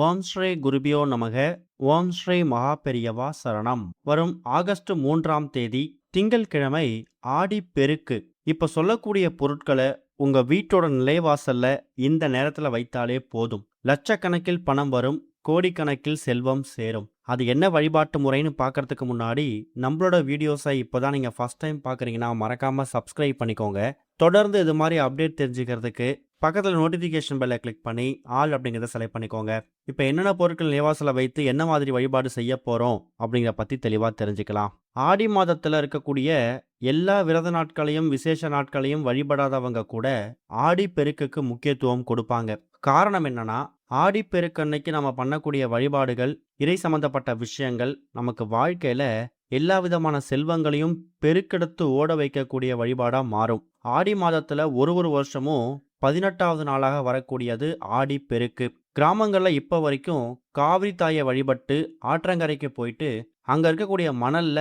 ஓம் ஸ்ரீ குருபியோ நமக. ஓம் ஸ்ரீ மகா பெரியவா சரணம். வரும் ஆகஸ்ட் 3ஆம் தேதி திங்கட்கிழமை ஆடி பெருக்கு. இப்ப சொல்லக்கூடிய பொருட்களை உங்க வீட்டோட நிலைவாசல்ல இந்த நேரத்துல வைத்தாலே போதும். லட்சக்கணக்கில் பணம் வரும், கோடிக்கணக்கில் செல்வம் சேரும். அது என்ன வழிபாட்டு முறைன்னு பார்க்கறதுக்கு முன்னாடி நம்மளோட வீடியோஸை இப்போதான் நீங்க ஃபர்ஸ்ட் டைம் பார்க்குறீங்கன்னா மறக்காம சப்ஸ்கிரைப் பண்ணிக்கோங்க. தொடர்ந்து இது மாதிரி அப்டேட் தெரிஞ்சுக்கிறதுக்கு பக்கத்தில் நோட்டிஃபிகேஷன் பெல்லை கிளிக் பண்ணி ஆல் அப்படிங்கிறத செலக்ட் பண்ணிக்கோங்க. இப்போ என்னென்ன பொருட்கள் நிவாசல வைத்து என்ன மாதிரி வழிபாடு செய்ய போகிறோம் அப்படிங்கிற பற்றி தெளிவாக தெரிஞ்சுக்கலாம். ஆடி மாதத்தில் இருக்கக்கூடிய எல்லா விரத நாட்களையும் விசேஷ நாட்களையும் வழிபடாதவங்க கூட ஆடி பெருக்குக்கு முக்கியத்துவம் கொடுப்பாங்க. காரணம் என்னன்னா, ஆடி பெருக்கு அன்னைக்கு நம்ம பண்ணக்கூடிய வழிபாடுகள், இறை சம்பந்தப்பட்ட விஷயங்கள் நமக்கு வாழ்க்கையில எல்லா விதமான செல்வங்களையும் பெருக்கெடுத்து ஓட வைக்கக்கூடிய வழிபாடா மாறும். ஆடி மாதத்துல ஒரு வருஷமும் 18வது நாளாக வரக்கூடியது ஆடி பெருக்கு. கிராமங்கள்ல இப்ப வரைக்கும் காவிரி தாயை வழிபட்டு ஆற்றங்கரைக்கு போயிட்டு அங்க இருக்கக்கூடிய மணல்ல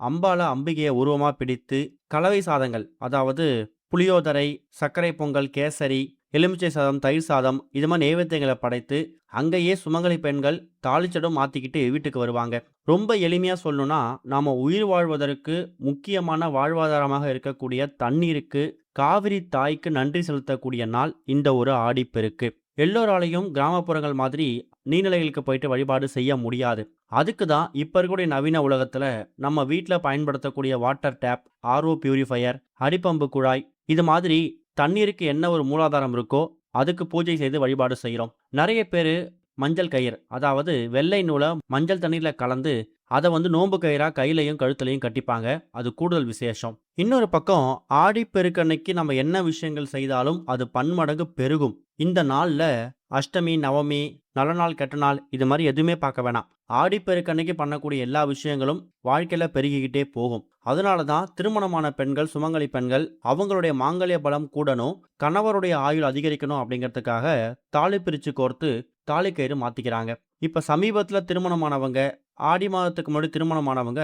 அம்பால அம்பிகையை உருவமா பிடித்து கலவை சாதங்கள், அதாவது புளியோதரை, சர்க்கரை பொங்கல், கேசரி, எலுமிச்சை சாதம், தயிர் சாதம், இது மாதிரி நைவேத்தியங்களை படைத்து அங்கேயே சுமங்கலி பெண்கள் தாளிச்சடும் மாத்திக்கிட்டு வீட்டுக்கு வருவாங்க. ரொம்ப எளிமையா சொல்லணும்னா, நாம உயிர் வாழ்வதற்கு முக்கியமான வாழ்வாதாரமாக இருக்கக்கூடிய தண்ணீருக்கு காவிரி தாய்க்கு நன்றி செலுத்தக்கூடிய நாள் இந்த ஒரு ஆடிப்பெருக்கு. எல்லோராலையும் கிராமப்புறங்கள் மாதிரி நீர்நிலைகளுக்கு போயிட்டு வழிபாடு செய்ய முடியாது. அதுக்கு தான் இப்ப இருக்கக்கூடிய நவீன உலகத்துல நம்ம வீட்டில் பயன்படுத்தக்கூடிய வாட்டர் டேப், ஆர்ஓ பியூரிஃபையர், அடிப்பம்பு குழாய், இது மாதிரி தண்ணீருக்கு என்ன ஒரு மூலாதாரம் இருக்கோ அதுக்கு பூஜை செய்து வழிபாடு செய்கிறோம். நிறைய பேர் மஞ்சள் கயிறு, அதாவது வெள்ளை நூலை மஞ்சள் தண்ணீர்ல கலந்து அதை நோன்பு கயிறா கையிலையும் கழுத்துலையும் கட்டிப்பாங்க. அது கூடுதல் விசேஷம். இன்னொரு பக்கம் ஆடிப்பெருக்கன்னைக்கு நம்ம என்ன விஷயங்கள் செய்தாலும் அது பன்மடங்கு பெருகும். இந்த நாள்ல அஷ்டமி, நவமி, நல்ல நாள், கெட்ட நாள், இது மாதிரி எதுவுமே பார்க்க வேணாம். ஆடிப்பெருக்கன்னைக்கு பண்ணக்கூடிய எல்லா விஷயங்களும் வாழ்க்கையில பெருகிக்கிட்டே போகும். அதனால தான் திருமணமான பெண்கள், சுமங்கலி பெண்கள் அவங்களுடைய மாங்கல்ய பலம் கூடணும், கணவருடைய ஆயுள் அதிகரிக்கணும் அப்படிங்கிறதுக்காக தாலி பிரிச்சு கோர்த்து தாலி கயிறு மாத்திக்கிறாங்க. இப்ப சமீபத்துல திருமணமானவங்க, ஆடி மாதத்துக்கு முன்னாடி திருமணமானவங்க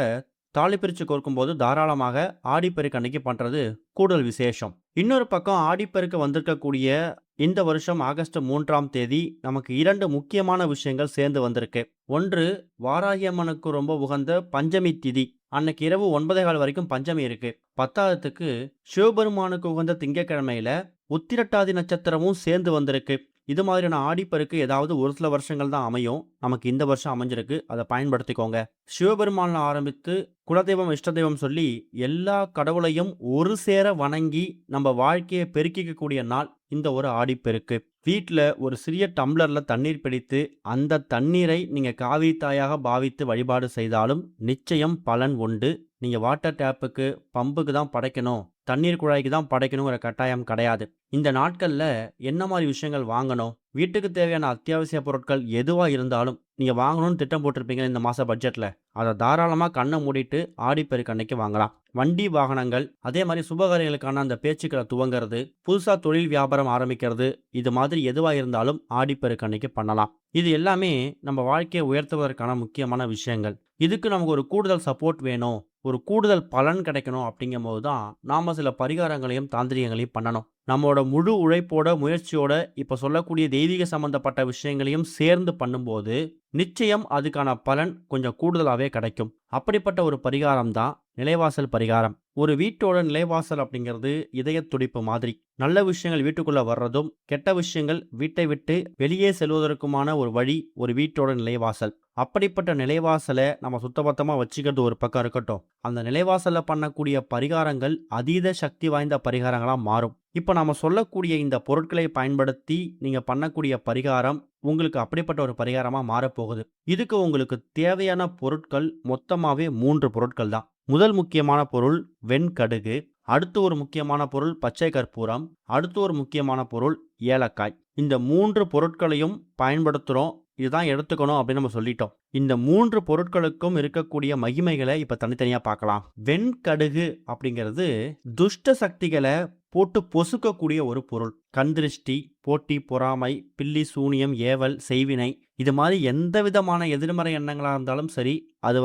தாலி பிரிச்சு கோர்க்கும்போது தாராளமாக ஆடிப்பெருக்கு அன்னைக்கு பண்றது கூடுதல் விசேஷம். இன்னொரு பக்கம் ஆடிப்பெருக்கு வந்திருக்கக்கூடிய இந்த வருஷம் ஆகஸ்ட் 3ஆம் தேதி நமக்கு 2 முக்கியமான விஷயங்கள் சேர்ந்து வந்திருக்கு. ஒன்று, வாராகி அம்மனுக்கு ரொம்ப உகந்த பஞ்சமி திதி. அன்னைக்கு இரவு 9:15 வரைக்கும் பஞ்சமி இருக்கு. 10ஆவதுக்கு சிவபெருமானுக்கு உகந்த திங்கட்கிழமையில உத்திரட்டாதி நட்சத்திரமும் சேர்ந்து வந்திருக்கு. இது மாதிரியான ஆடிப்பெருக்கு ஏதாவது ஒரு சில வருஷங்கள் தான் அமையும். நமக்கு இந்த வருஷம் அமைஞ்சிருக்கு. அதை பயன்படுத்திக்கோங்க. சிவபெருமான் ஆரம்பித்து குலதெய்வம், இஷ்ட தெய்வம் சொல்லி எல்லா கடவுளையும் ஒரு சேர வணங்கி நம்ம வாழ்க்கையை பெருக்கிக்கக்கூடிய நாள் இந்த ஒரு ஆடிப்பெருக்கு. வீட்டில் ஒரு சிறிய டம்ளர்ல தண்ணீர் பிடித்து அந்த தண்ணீரை நீங்க காவிரி தாயாக பாவித்து வழிபாடு செய்தாலும் நிச்சயம் பலன் உண்டு. நீங்க வாட்டர் டேப்புக்கு, பம்புக்கு தான் படைக்கணும், தண்ணீர் குழாய்க்கு தான் படைக்கணுங்கிற கட்டாயம் கிடையாது. இந்த நாட்கள்ல என்ன மாதிரி விஷயங்கள் வாங்கணும், வீட்டுக்கு தேவையான அத்தியாவசிய பொருட்கள் எதுவா இருந்தாலும் நீங்க வாங்கணும்னு திட்டம் போட்டிருப்பீங்க இந்த மாச பட்ஜெட்ல, அதை தாராளமா கண்ணை மூடிட்டு ஆடிப்பெருக்கு அன்னைக்கு வாங்கலாம். வண்டி வாகனங்கள், அதே மாதிரி சுபகாரியங்களுக்கான அந்த பேச்சுக்களை துவங்கிறது, புதுசா தொழில் வியாபாரம் ஆரம்பிக்கிறது, இது மாதிரி எதுவா இருந்தாலும் ஆடிப்பெருக்கு அன்னைக்கு பண்ணலாம். இது எல்லாமே நம்ம வாழ்க்கையை உயர்த்துவதற்கான முக்கியமான விஷயங்கள். இதுக்கு நமக்கு ஒரு கூடுதல் சப்போர்ட் வேணும், ஒரு கூடுதல் பலன் கிடைக்கணும் அப்படிங்கும் போது தான் நாம சில பரிகாரங்களையும் தாந்திரிகங்களையும் பண்ணணும். நம்மளோட முழு உழைப்போட, முயற்சியோட இப்ப சொல்லக்கூடிய தெய்வீக சம்பந்தப்பட்ட விஷயங்களையும் சேர்ந்து பண்ணும்போது நிச்சயம் அதுக்கான பலன் கொஞ்சம் கூடுதலாவே கிடைக்கும். அப்படிப்பட்ட ஒரு பரிகாரம் தான் நிலைவாசல் பரிகாரம். ஒரு வீட்டோட நிலைவாசல் அப்படிங்கிறது இதய துடிப்பு மாதிரி. நல்ல விஷயங்கள் வீட்டுக்குள்ள வர்றதும், கெட்ட விஷயங்கள் வீட்டை விட்டு வெளியே செல்வதற்குமான ஒரு வழி ஒரு வீட்டோட நிலைவாசல். அப்படிப்பட்ட நிலைவாசலை நம்ம சுத்தபத்தமா வச்சுக்கிறது ஒரு பக்கம் இருக்கட்டும், அந்த நிலைவாசல்ல பண்ணக்கூடிய பரிகாரங்கள் அதீத சக்தி வாய்ந்த பரிகாரங்களா மாறும். இப்ப நாம சொல்லக்கூடிய இந்த பொருட்களை பயன்படுத்தி நீங்க பண்ணக்கூடிய பரிகாரம் உங்களுக்கு அப்படிப்பட்ட ஒரு பரிகாரமா மாறப்போகுது. இதுக்கு உங்களுக்கு தேவையான பொருட்கள் மொத்தமாவே 3 பொருட்கள் தான். முதல் முக்கியமான பொருள் வெண்கடுகு, அடுத்து ஒரு முக்கியமான பொருள் பச்சை கற்பூரம், அடுத்து ஒரு முக்கியமான பொருள் ஏலக்காய். இந்த 3 பொருட்களையும் பயன்படுத்துறோம், இதுதான் எடுத்துக்கணும் அப்படின்னு நம்ம சொல்லிட்டோம். இந்த 3 பொருட்களுக்கும் இருக்கக்கூடிய மகிமைகளை இப்ப தனித்தனியா பார்க்கலாம். வெண்கடுகு அப்படிங்கிறது துஷ்ட சக்திகளை போட்டு பொசுக்கக்கூடிய ஒரு பொருள். கண்திருஷ்டி, போட்டி, பொறாமை, பில்லி, சூனியம், ஏவல், செய்வினை, இது மாதிரி எந்த விதமான எதிர்மறை எண்ணங்களா இருந்தாலும் சரி, அது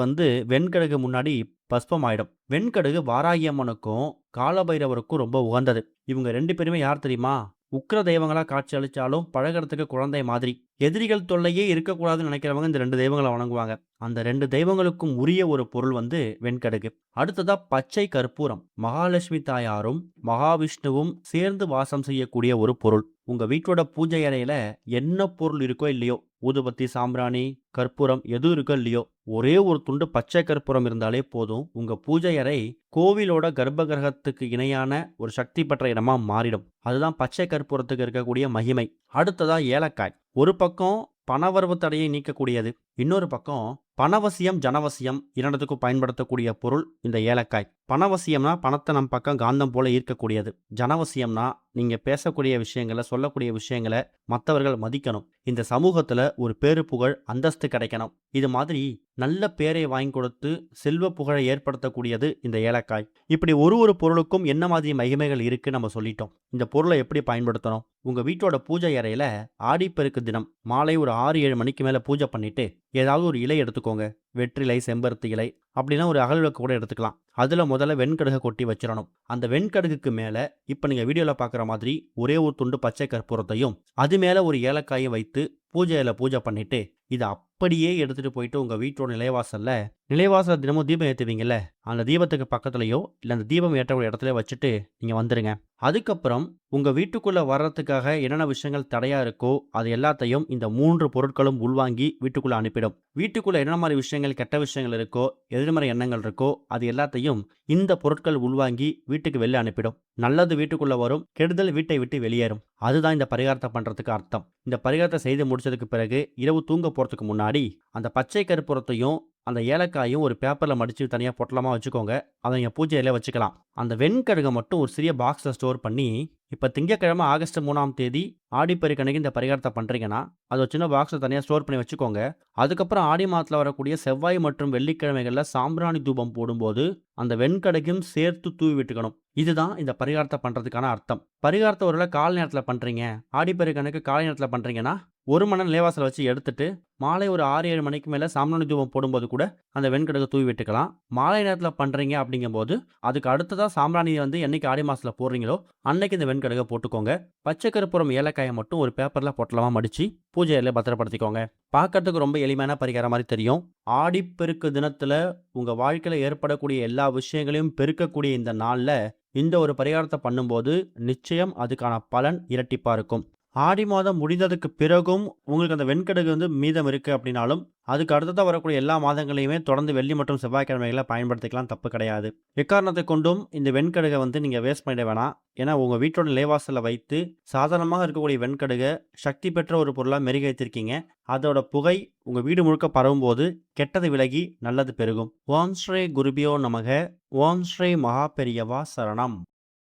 வெண்கடுகு முன்னாடி பஸ்பமாயிடும். வெண்கடுகு வாராகி அம்மனுக்கும் காலபைரவருக்கும் ரொம்ப உகந்தது. இவங்க 2 பேருமே யார் தெரியுமா? உக்கிர தெய்வங்களா காட்சி அளிச்சாலும் பழகுறதுக்கு குழந்தை மாதிரி. எதிரிகள் தொல்லையே இருக்கக்கூடாதுன்னு நினைக்கிறவங்க இந்த 2 தெய்வங்கள வணங்குவாங்க. அந்த 2 தெய்வங்களுக்கும் உரிய ஒரு பொருள் வந்து வெண்கடுகு. அடுத்ததா பச்சை கற்பூரம். மகாலட்சுமி தாயாரும், மகாவிஷ்ணுவும் சேர்ந்து வாசம் செய்யக்கூடிய ஒரு பொருள். உங்க வீட்டோட பூஜை அறையில என்ன பொருள் இருக்கோ இல்லையோ, ஊதுபத்தி, சாம்பிராணி, கற்பூரம் எது இருக்கோ இல்லையோ, ஒரே ஒரு துண்டு பச்சை கற்பூரம் இருந்தாலே போதும். உங்க பூஜை அறை கோவிலோட கர்ப்ப கிரகத்துக்கு இணையான ஒரு சக்தி பெற்ற இடமா மாறிடும். அதுதான் பச்சை கற்பூரத்துக்கு இருக்கக்கூடிய மகிமை. அடுத்ததா ஏலக்காய். ஒரு பக்கம் பணவரவு தடையை நீக்கக்கூடியது. இன்னொரு பக்கம் பணவசியம், ஜனவசியம் 2த்துக்கும் பயன்படுத்தக்கூடிய பொருள் இந்த ஏலக்காய். பணவசியம்னா பணத்தை நம் பக்கம் காந்தம் போல ஈர்க்கக்கூடியது. ஜனவசியம்னா நீங்க பேசக்கூடிய விஷயங்களை, சொல்லக்கூடிய விஷயங்களை மற்றவர்கள் மதிக்கணும். இந்த சமூகத்துல ஒரு பேரு புகழ், அந்தஸ்து கிடைக்கணும். இது மாதிரி நல்ல பேரை வாங்கி கொடுத்து செல்வ புகழை ஏற்படுத்தக்கூடியது இந்த ஏலக்காய். இப்படி ஒரு பொருளுக்கும் என்ன மாதிரி மகிமைகள் இருக்கு நம்ம சொல்லிட்டோம். இந்த பொருளை எப்படி பயன்படுத்தணும்? உங்க வீட்டோட பூஜை அறையில ஆடிப்பெருக்கு தினம் மாலை ஒரு 6-7 மணிக்கு மேல பூஜை பண்ணிட்டு ஏதாவது ஒரு இலை எடுத்துக்கோங்க. வெற்றிலை, செம்பருத்தி இலை, அப்படின்னா ஒரு அகல் விளக்கு கூட எடுத்துக்கலாம். அதுல முதல்ல வெண்கடுகை கொட்டி வச்சிடணும். அந்த வெண்கடுகுக்கு மேல இப்ப நீங்க வீடியோல பாக்குற மாதிரி ஒரே ஒரு துண்டு பச்சை கற்பூரத்தையும் அது மேல ஒரு ஏலக்காயும் வைத்து பூஜை பண்ணிட்டு இதை அப்படியே எடுத்துட்டு போயிட்டு உங்க வீட்டோட நிலைவாசல்ல தினமும் தீபம் ஏற்றுவீங்கல்ல, அந்த தீபத்துக்கு பக்கத்துலயோ இல்லை அந்த தீபம் ஏற்றக்கூடிய இடத்துல வச்சுட்டு நீங்க வந்துருங்க. அதுக்கப்புறம் உங்க வீட்டுக்குள்ள வர்றதுக்காக என்னென்ன விஷயங்கள் தடையா இருக்கோ அது எல்லாத்தையும் இந்த 3 பொருட்களும் உள்வாங்கி வீட்டுக்குள்ள அனுப்பிடும். வீட்டுக்குள்ள என்ன மாதிரி விஷயங்கள், கெட்ட விஷயங்கள் இருக்கோ, எதிர்மறை எண்ணங்கள் இருக்கோ, அது எல்லாத்தையும் இந்த பொருட்கள் உள்வாங்கி வீட்டுக்கு வெளில அனுப்பிடும். நல்லது வீட்டுக்குள்ள வரும், கெடுதல் வீட்டை விட்டு வெளியேறும். அதுதான் இந்த பரிகாரத்தை பண்றதுக்கு அர்த்தம். இந்த பரிகாரத்தை செய்து முடிச்சதுக்கு பிறகு இரவு தூங்க போறதுக்கு முன்னாடி அந்த பச்சை கற்பூரத்தையும் அந்த ஏலக்காயும் ஒரு பேப்பர்ல மடிச்சு தனியா பொட்டலமா வச்சுக்கோங்க. அதை நீங்க பூஜையில வச்சுக்கலாம். அந்த வெண்கடுகை மட்டும் ஒரு சிறிய பாக்ஸ்ல ஸ்டோர் பண்ணி, இப்ப திங்கட்கிழமை ஆகஸ்ட் 3ஆம் தேதி ஆடிப்பெருக்கு அன்னைக்கு இந்த பரிகாரத்தை பண்றீங்கன்னா அது ஒரு சின்ன பாக்ஸ்ல தனியா ஸ்டோர் பண்ணி வச்சுக்கோங்க. அதுக்கப்புறம் ஆடி மாதத்துல வரக்கூடிய செவ்வாய் மற்றும் வெள்ளிக்கிழமைகள்ல சாம்பிராணி தூபம் போடும்போது அந்த வெண்கடுகையும் சேர்த்து தூவி விட்டுக்கணும். இதுதான் இந்த பரிகாரத்தை பண்றதுக்கான அர்த்தம். பரிகாரத்தை ஒருவேளை காலை நேரத்துல பண்றீங்க, ஆடிப்பெருக்கு அன்னைக்கு காலை நேரத்துல பண்றீங்கன்னா 1 மணி நேரம் நிலைவாசல் வச்சு எடுத்துட்டு மாலை ஒரு 6-7 மணிக்கு மேல சாம்பிராணி தூபம் போடும்போது கூட அந்த வெண்கடுகை தூவி விட்டுக்கலாம். மாலை நேரத்துல பண்றீங்க அப்படிங்கும்போது அதுக்கு அடுத்ததா சாம்பிராணி வந்து என்னைக்கு ஆடி மாசத்துல போடுறீங்களோ அன்னைக்கு இந்த வெண்கடுகை போட்டுக்கோங்க. பச்சை கற்பூரம், ஏலக்காயை மட்டும் ஒரு பேப்பர்ல பொட்டலமா மடிச்சு பூஜையில பத்திரப்படுத்திக்கோங்க. பார்க்கறதுக்கு ரொம்ப எளிமையான பரிகாரம் மாதிரி தெரியும். ஆடிப்பெருக்கு தினத்துல உங்க வாழ்க்கையில ஏற்படக்கூடிய எல்லா விஷயங்களையும் பெருக்கக்கூடிய இந்த நாள்ல இந்த ஒரு பரிகாரத்தை பண்ணும்போது நிச்சயம் அதுக்கான பலன் இரட்டிப்பா இருக்கும். ஆடி மாதம் முடிந்ததுக்கு பிறகும் உங்களுக்கு அந்த வெண்கடுகு வந்து மீதம் இருக்கு அப்படின்னாலும் அதுக்கு அடுத்ததா வரக்கூடிய எல்லா மாதங்களையுமே தொடர்ந்து வெள்ளி மற்றும் செவ்வாய்க்கிழமைகளை பயன்படுத்திக்கலாம், தப்பு கிடையாது. எக்காரணத்தை கொண்டும் இந்த வெண்கடுகை வந்து நீங்க வேஸ்ட் பண்ணிட வேணாம். ஏன்னா உங்க வீட்டோட நிலைவாசல்ல வைத்து சாதாரணமாக இருக்கக்கூடிய வெண்கடுகை சக்தி பெற்ற ஒரு பொருளா மெருகேற்றிருக்கீங்க. அதோட புகை உங்க வீடு முழுக்க பரவும் போது கெட்டது விலகி நல்லது பெருகும். ஓம் ஸ்ரீ குருபியோ நமக. ஓம் ஸ்ரீ மகா பெரியவா சரணம்.